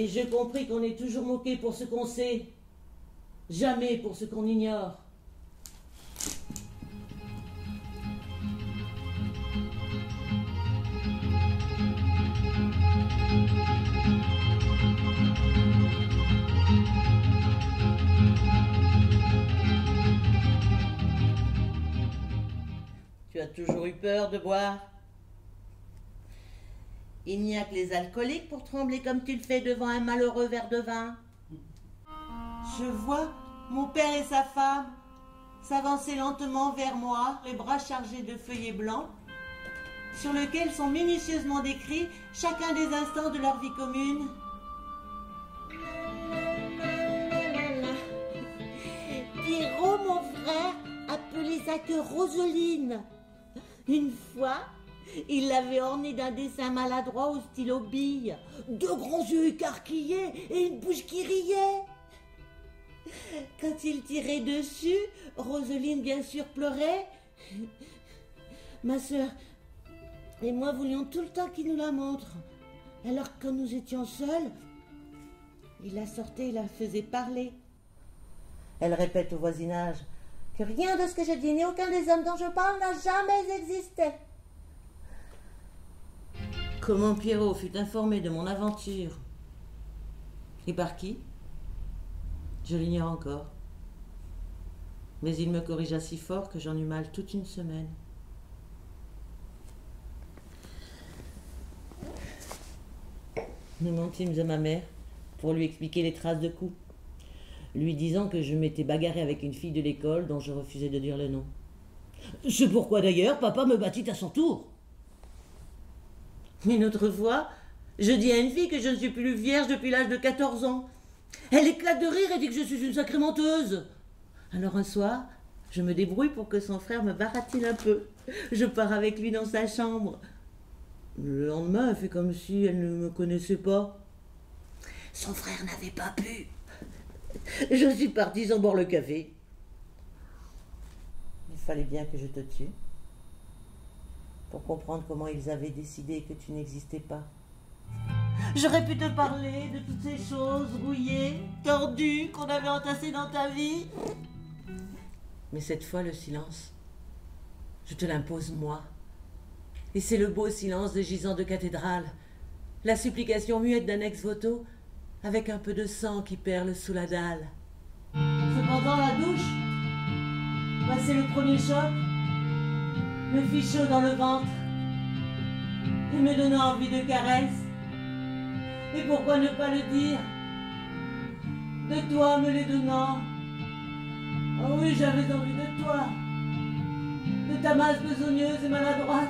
Et j'ai compris qu'on est toujours moqué pour ce qu'on sait, jamais pour ce qu'on ignore. Tu as toujours eu peur de boire? Il n'y a que les alcooliques pour trembler comme tu le fais devant un malheureux verre de vin. Je vois mon père et sa femme s'avancer lentement vers moi, les bras chargés de feuillets blancs, sur lesquels sont minutieusement décrits chacun des instants de leur vie commune. Pierrot, mon frère, appelait sa queue Roseline. Une fois, il l'avait ornée d'un dessin maladroit au stylo bille, deux grands yeux écarquillés et une bouche qui riait. Quand il tirait dessus, Roseline bien sûr pleurait. Ma sœur et moi voulions tout le temps qu'il nous la montre. Alors quand nous étions seuls, il la sortait et la faisait parler. Elle répète au voisinage que rien de ce que je dis ni aucun des hommes dont je parle n'a jamais existé. Comment Pierrot fut informé de mon aventure et par qui? Je l'ignore encore. Mais il me corrigea si fort que j'en eus mal toute une semaine. Nous mentîmes à ma mère pour lui expliquer les traces de coups, lui disant que je m'étais bagarré avec une fille de l'école dont je refusais de dire le nom. C'est pourquoi d'ailleurs papa me battit à son tour. Une autre fois, je dis à une fille que je ne suis plus vierge depuis l'âge de 14 ans. Elle éclate de rire et dit que je suis une sacrée menteuse. Alors un soir, je me débrouille pour que son frère me baratine un peu. Je pars avec lui dans sa chambre. Le lendemain, elle fait comme si elle ne me connaissait pas. Son frère n'avait pas pu. Je suis partie sans boire le café. Il fallait bien que je te tue pour comprendre comment ils avaient décidé que tu n'existais pas. J'aurais pu te parler de toutes ces choses rouillées, tordues, qu'on avait entassées dans ta vie. Mais cette fois, le silence, je te l'impose moi. Et c'est le beau silence des gisants de cathédrale, la supplication muette d'un ex-voto, avec un peu de sang qui perle sous la dalle. Cependant, la douche, c'est le premier choc, me fit chaud dans le ventre, et me donna envie de caresses. Et pourquoi ne pas le dire? De toi me les donnant. Oh oui, j'avais envie de toi, de ta masse besogneuse et maladroite,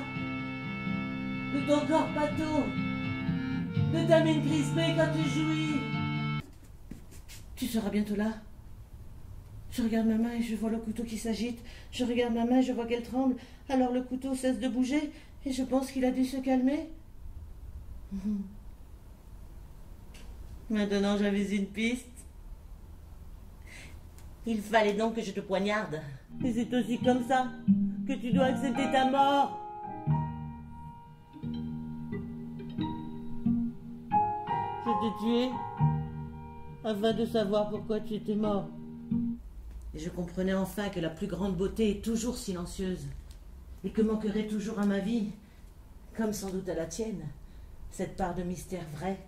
de ton corps pâteau, de ta mine crispée quand tu jouis. Tu seras bientôt là. Je regarde ma main et je vois le couteau qui s'agite. Je regarde ma main et je vois qu'elle tremble. Alors le couteau cesse de bouger et je pense qu'il a dû se calmer. Maintenant j'avais une piste. Il fallait donc que je te poignarde. Et c'est aussi comme ça que tu dois accepter ta mort. Je t'ai tué afin de savoir pourquoi tu étais mort. Et je comprenais enfin que la plus grande beauté est toujours silencieuse et que manquerait toujours à ma vie, comme sans doute à la tienne, cette part de mystère vrai.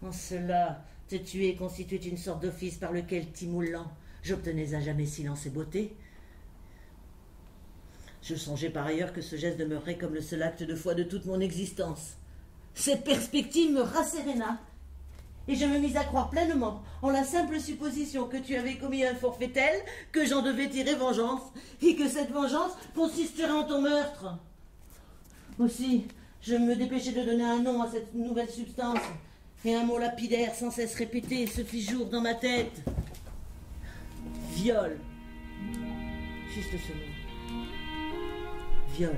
En cela, te tuer constituait une sorte d'office par lequel, timoulant, j'obtenais à jamais silence et beauté. Je songeais par ailleurs que ce geste demeurait comme le seul acte de foi de toute mon existence. Cette perspective me rasséréna, et je me mis à croire pleinement, en la simple supposition que tu avais commis un forfait tel que j'en devais tirer vengeance, et que cette vengeance consisterait en ton meurtre. Aussi, je me dépêchai de donner un nom à cette nouvelle substance, et un mot lapidaire sans cesse répété se fit jour dans ma tête. Viol. Juste ce mot. Viol.